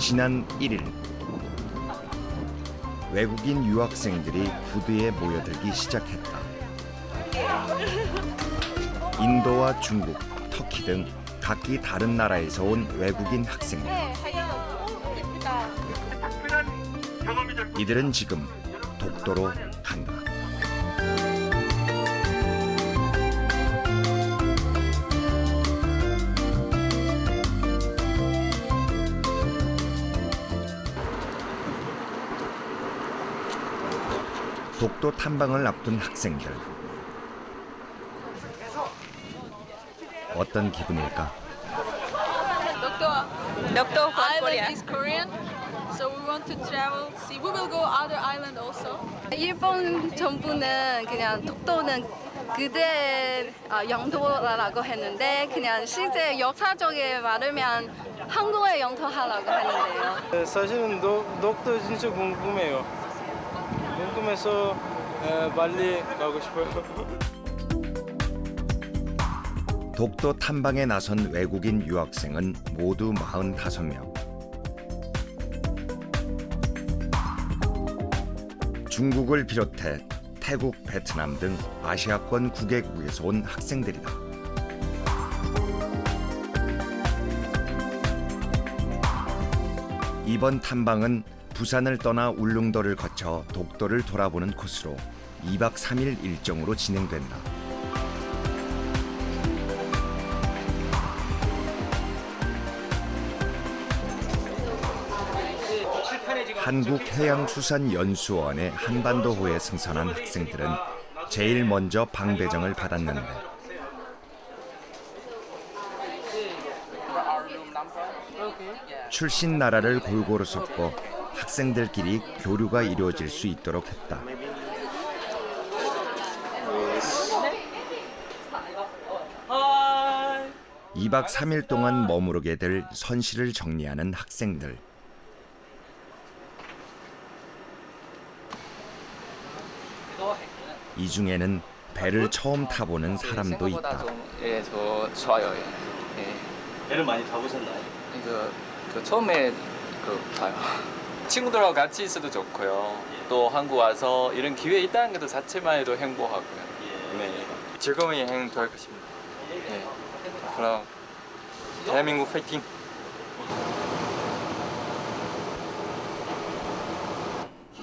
지난 1일 외국인 유학생들이 부두에 모여들기 시작했다. 인도와 중국, 터키 등 각기 다른 나라에서 온 외국인 학생들. 이들은 지금 독도로 간다. 독도 탐방을 앞둔 학생들. 어떤 기분일까? Dokdo Island is Korean, so we want to travel. See, we will go other island also. 일본 정부는 그냥 독도는 그대 영토라고 했는데 그냥 실제 역사적에 말하면 한국의 영토하라고 하는데요. 사실은 독도 진짜 궁금해요. 궁금해서 빨리 가고 싶어요. 독도 탐방에 나선 외국인 유학생은 모두 45명. 중국을 비롯해 태국, 베트남 등 아시아권 9개국에서 온 학생들이다. 이번 탐방은 부산을 떠나 울릉도를 거쳐 독도를 돌아보는 코스로 2박 3일 일정으로 진행된다. 한국해양수산연수원의 한반도호에 승선한 학생들은 제일 먼저 방배정을 받았는데 출신 나라를 골고루 섞어 학생들끼리 교류가 이루어질 수 있도록 했다. 2박 3일 동안 머무르게 될 선실을 정리하는 학생들. 이 중에는 배를 처음 타보는 사람도 있다. 예, 저 좋아요. 예. 배를 많이 타보셨나요? 처음에 봐요. 친구들하고 같이 있어도 좋고요. 또 한국 와서 이런 기회 있다는 것 자체만 해도 행복하고요. 네, 즐거운 여행 될 것입니다. 네, 그럼 대한민국 파이팅!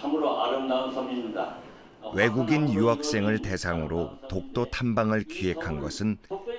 참으로 아름다운 섬입니다. 외국인 유학생을 대상으로 독도 탐방을 기획한 것은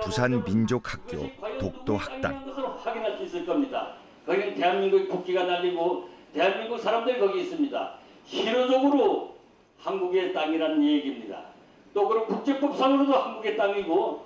부산 민족학교 독도학단. 것으로 확인할 수 있을 겁니다. 거기는 대한민국의 국기가 날리고 대한민국 사람들이 거기 있습니다. 실효적으로 한국의 땅이라는 얘기입니다. 또 그런 국제법상으로도 한국의 땅이고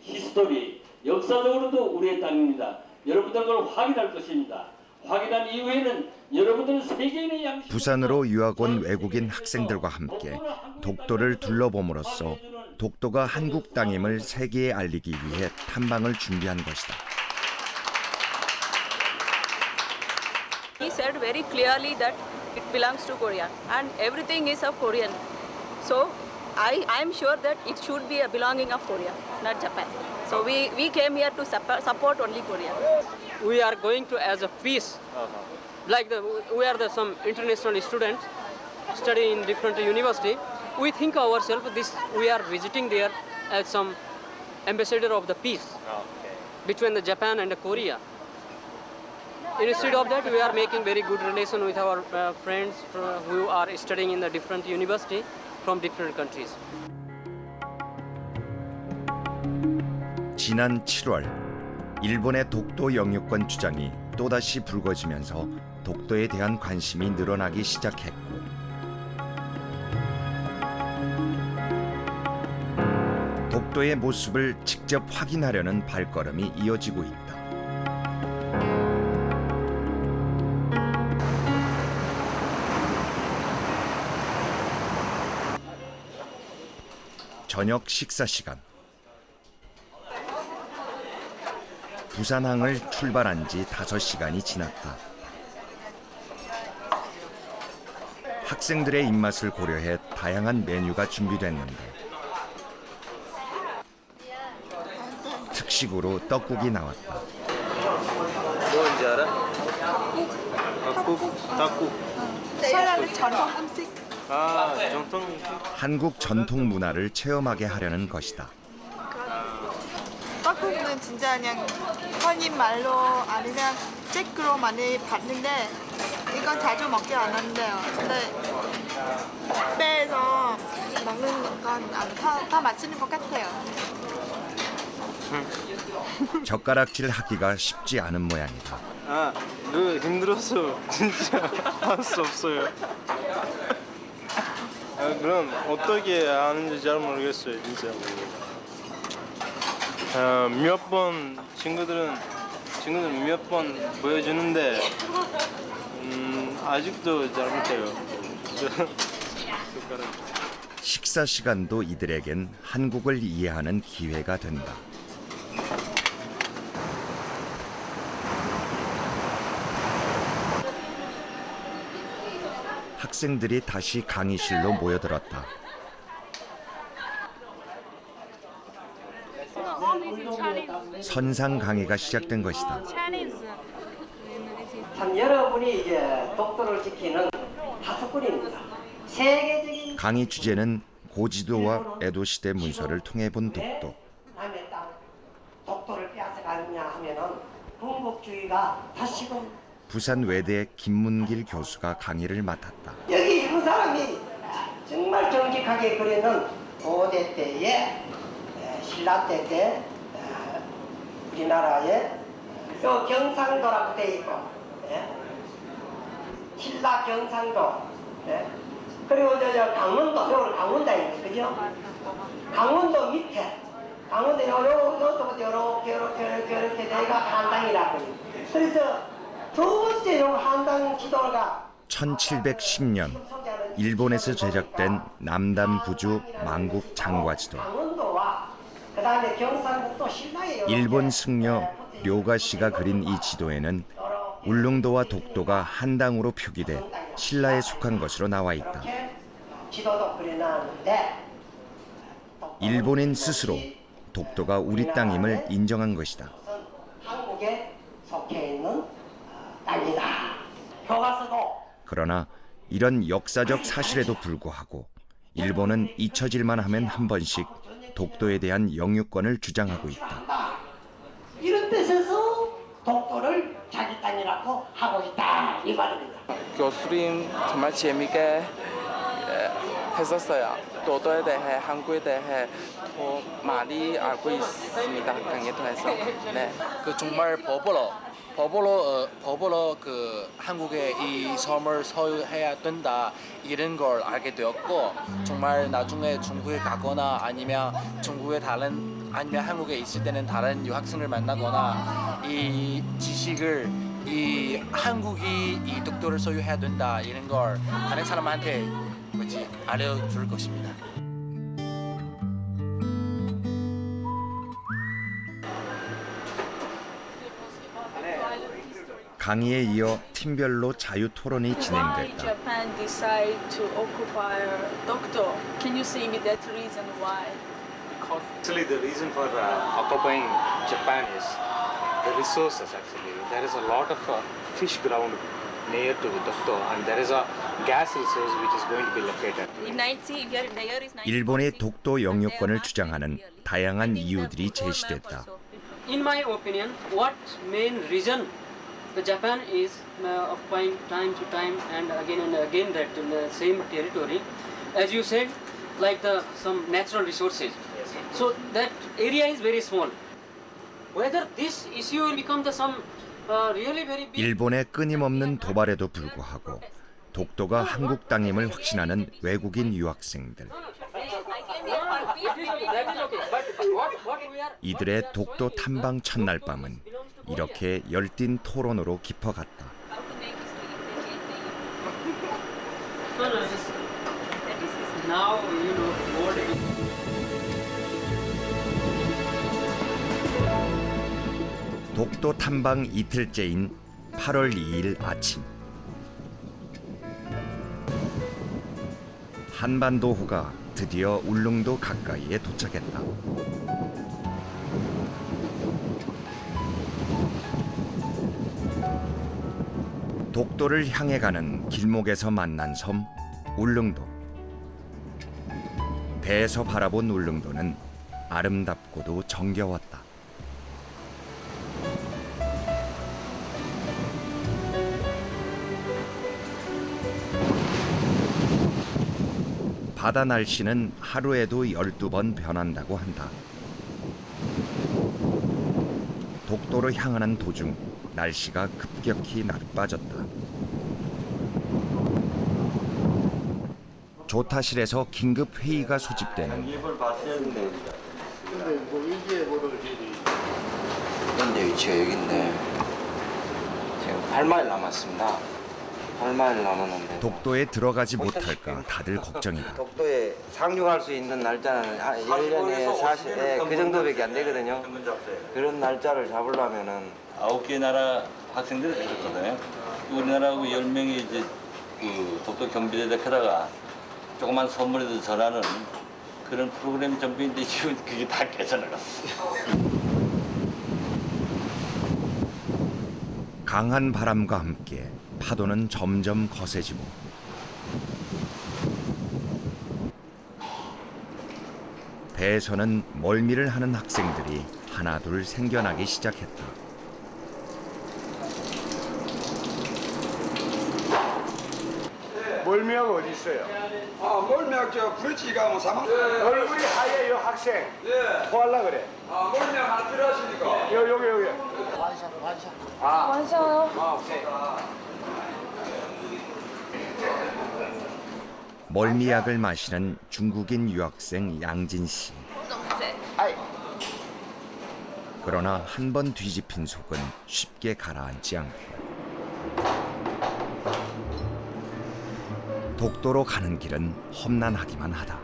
히스토리, 역사적으로도 우리의 땅입니다. 여러분들 그걸 확인할 것입니다. 확인한 이후에는 여러분들은 세계인의 양식 부산으로 유학 온 외국인 학생들과 함께 독도를 둘러봄으로써 독도가 한국 땅임을 세계에 알리기 위해 탐방을 준비한 것이다. He said very clearly that it belongs to Korea and everything is of Korean. So I am sure that it should be a belonging of Korea, not Japan. So we came here to support only Korea. We are going to as a peace, like we are some international students studying in different university. We think ourselves we are visiting there as some ambassador of the peace between the Japan and the Korea. Instead of that, we are making very good relation with our friends who are studying in the different university from different countries. 지난 7월 일본의 독도 영유권 주장이 또다시 불거지면서 독도에 대한 관심이 늘어나기 시작했고 독도의 모습을 직접 확인하려는 발걸음이 이어지고 있다. 저녁 식사 시간. 부산항을 출발한 지 5시간이 지났다. 학생들의 입맛을 고려해 다양한 메뉴가 준비됐는데 특식으로 떡국이 나왔다. 뭔지 알아? 닭국. 서울의 전통 음식. 아, 정통. 한국 전통 문화를 체험하게 하려는 것이다. 떡국은 진짜 그냥 흔히 말로 아니면 잭으로 많이 봤는데 이건 자주 먹지 않았는데요. 근데 배에서 먹는 건 다 맛있는 것 같아요. 젓가락질 하기가 쉽지 않은 모양이다. 아, 그 힘들어서 진짜 할 수 없어요. 아, 그럼 어떻게 하는지 잘 모르겠어요, 진짜. 몇 번 친구들은 몇 번 보여주는데 아직도 잘 못해요. 식사 시간도 이들에겐 한국을 이해하는 기회가 된다. 학생들이 다시 강의실로 모여들었다. 선상 강의가 시작된 것이다. 참 여러분이 이제 독도를 지키는 하수꾼입니다. 세계적인 강의 주제는 고지도와 에도 시대 문서를 통해 본 독도. 남의 땅 독도를 빼앗아가느냐 하면은 군국주의가 다시금 부산 외대 김문길 교수가 강의를 맡았다. 여기 있는 사람이 정말 정직하게 그리는 고대 때에 신라 때 우리나라에 요 경상도라고 돼 있고 신라 경상도 그리고 저 강원도 요걸 강원도입니다. 그죠? 강원도 밑에 강원도 요렇게 내가 한당이라고 해요. 그래서 두 번째 요 한당 지도가 1710년 일본에서 제작된 남단 부주 망국 장과지도. 강원도와 그다음에 경상북도 신라에 일본 승려 료가시가 그린 이 지도에는 울릉도와 독도가 한 당으로 표기돼 신라에 속한 것으로 나와 있다. 지도도 그려놨는데 일본인 스스로 독도가 우리 땅임을 인정한 것이다. 한국에 속해 있는 땅이다. 교과서도 그러나 이런 역사적 사실에도 불구하고 일본은 잊혀질만 하면 한 번씩 독도에 대한 영유권을 주장하고 있다. 이런 뜻에서 독도를 자기 땅이라고 하고 있다 이 말입니다. 교수님 정말 재미있게 했었어요. 독도에 대해 한국에 대해 더 많이 알고 있습니다. 강의 통해서. 네. 그 정말 법으로 그 한국의 이 섬을 소유해야 된다 이런 걸 알게 되었고 정말 나중에 중국에 가거나 아니면 아니면 한국에 있을 때는 다른 유학생을 만나거나 이 지식을 이 한국이 이 독도를 소유해야 된다 이런 걸 다른 사람한테 알려줄 것입니다. 강의에 이어 팀별로 자유 토론이 진행됐다. Japan decide to occupy Dokdo? Can you say me that reason why? Actually, the reason for occupying Japan is the resources. Actually, there is a lot of fish ground near to Dokdo, and there is a gas resource which is going to be located. In 90, the year is 1946. 일본의 독도 영유권을 주장하는 다양한 이유들이 제시됐다. In my opinion, what main reason the Japan is occupying time to time and again that same territory, as you said, like some natural resources. So that area is very small. Whether this issue will become some really very big. 일본의 끊임없는 도발에도 불구하고 독도가 한국 땅임을 확신하는 외국인 유학생들. 이들의 독도 탐방 첫날 밤은 이렇게 열띤 토론으로 깊어갔다. Now you know what it is. 독도 탐방 이틀째인 8월 2일 아침. 한반도호가 드디어 울릉도 가까이에 도착했다. 독도를 향해 가는 길목에서 만난 섬 울릉도. 배에서 바라본 울릉도는 아름답고도 정겨웠다. 바다 날씨는 하루에도 12번 변한다고 한다. 독도로 향하는 도중 날씨가 급격히 나빠졌다. 조타실에서 긴급 회의가 소집되는 현재 위치가 여기인데 지금 8마일 남았습니다. 8마일 남았는데 독도에 들어가지 못할까 다들 걱정이다. 독도에 상륙할 수 있는 날짜는 1년에 40, 그 정도밖에 안 되거든요. 그런 날짜를 잡으려면은 9개 나라 학생들이 들었거든요. 우리나라하고 10명이 이제 그 독도 경비대대에다가 조그만 선물에도 전하는 그런 프로그램 준비인데 지금 그게 다 깨져나갔어. 강한 바람과 함께 파도는 점점 거세지고 배에서는 멀미를 하는 학생들이 하나둘 생겨나기 시작했다. 멀미하고 어디 있어요? 멀미학 저 브릿지 가면 사망. 얼굴이 하얘요 학생. 예. 토할라 그래. 멀미학 하나 필요하십니까? 여기. 완샷. 오케이. 멀미약을 마시는 중국인 유학생 양진 씨. 그러나 한 번 뒤집힌 속은 쉽게 가라앉지 않고 독도로 가는 길은 험난하기만 하다.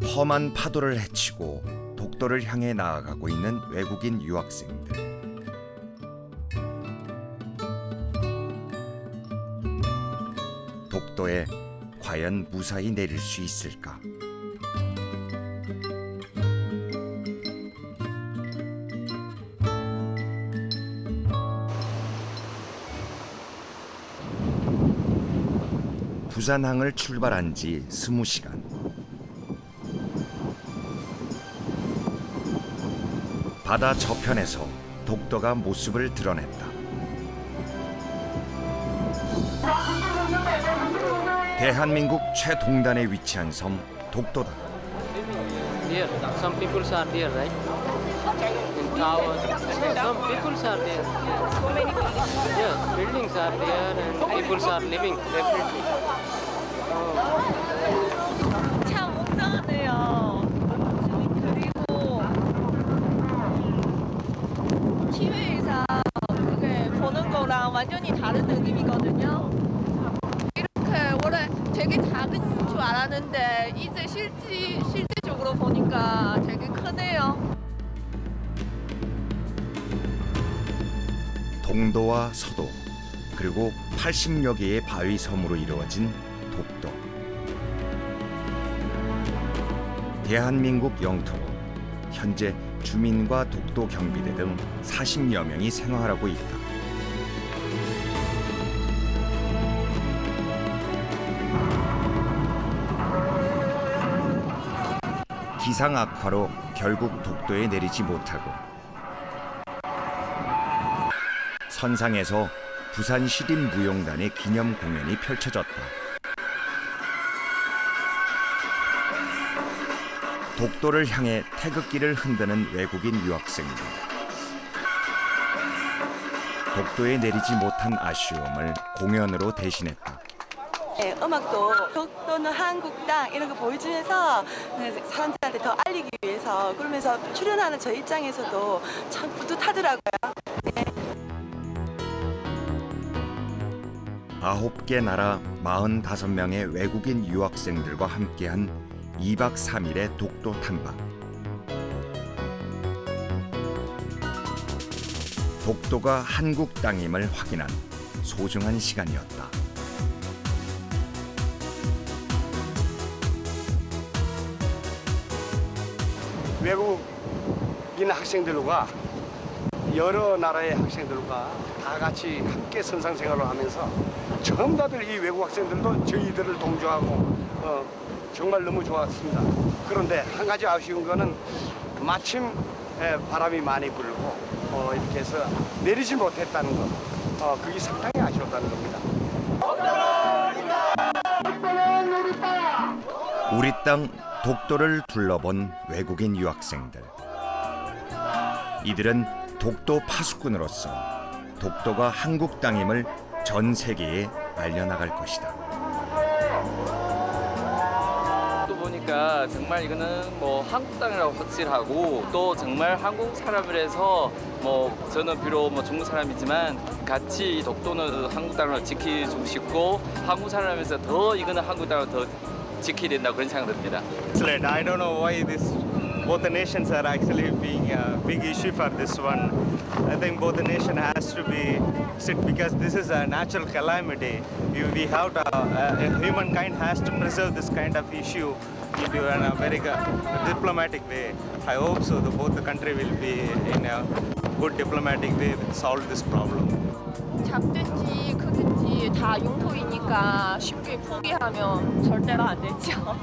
험한 파도를 헤치고 독도를 향해 나아가고 있는 외국인 유학생들. 독도에 과연 무사히 내릴 수 있을까? 부산항을 출발한 지 20시간. 바다 저편에서 독도가 모습을 드러냈다. 대한민국 최동단에 위치한 섬 독도다. There, some people are there, right? In towers, some people are there. Yes, buildings are there and people are living definitely. 참 웅장하네요. 그리고 TV에서 그게 보는 거랑 완전히 다른 느낌이거든요. 이렇게 원래 되게 작은 줄 알았는데 이제 실제적으로 보니까 되게 크네요. 동도와 서도 그리고 80여 개의 바위 섬으로 이루어진 독도. 대한민국 영토로 현재 주민과 독도 경비대 등 40여 명이 생활하고 있다. 기상 악화로 결국 독도에 내리지 못하고 선상에서 부산 시립무용단의 기념 공연이 펼쳐졌다. 독도를 향해 태극기를 흔드는 외국인 유학생들. 독도에 내리지 못한 아쉬움을 공연으로 대신했다. 네, 음악도 독도는 한국 땅 이런 거 보여주면서 사람들한테 더 알리기 위해서 그러면서 출연하는 저 입장에서도 참 뿌듯하더라고요. 네. 9개 나라 45명의 외국인 유학생들과 함께한 2박 3일의 독도 탐방. 독도가 한국 땅임을 확인한 소중한 시간이었다. 외국 외국인 학생들과 여러 나라의 학생들과 다 같이 함께 선상생활을 하면서 처음 다들 이 외국 학생들도 저희들을 동조하고 정말 너무 좋았습니다. 그런데 한 가지 아쉬운 거는 마침 바람이 많이 불고 이렇게 해서 내리지 못했다는 거, 그게 상당히 아쉬웠다는 겁니다. 우리 땅 독도를 둘러본 외국인 유학생들. 이들은 독도 파수꾼으로서 독도가 한국 땅임을 전 세계에 알려나갈 것이다. 또 보니까 정말 이거는 뭐 한국 땅이라고 확실하고 또 정말 한국 사람이라서 뭐 저는 비록 뭐 중국 사람이지만 같이 이 독도는 한국 땅을 지키고 싶고 한국 사람에서 더 이거는 한국 땅을 더 지켜야 된다고 그런 생각 듭니다. I don't know why both the nations are actually being a big issue for this one. I think both the nation has to be sit because this is a natural calamity. We have to, humankind has to preserve this kind of issue into a very diplomatic way. I hope so. Both the country will be in a good diplomatic way to solve this problem. 작든지 크든지 다 융토이니까 쉽게 포기하면 절대로 안 되죠.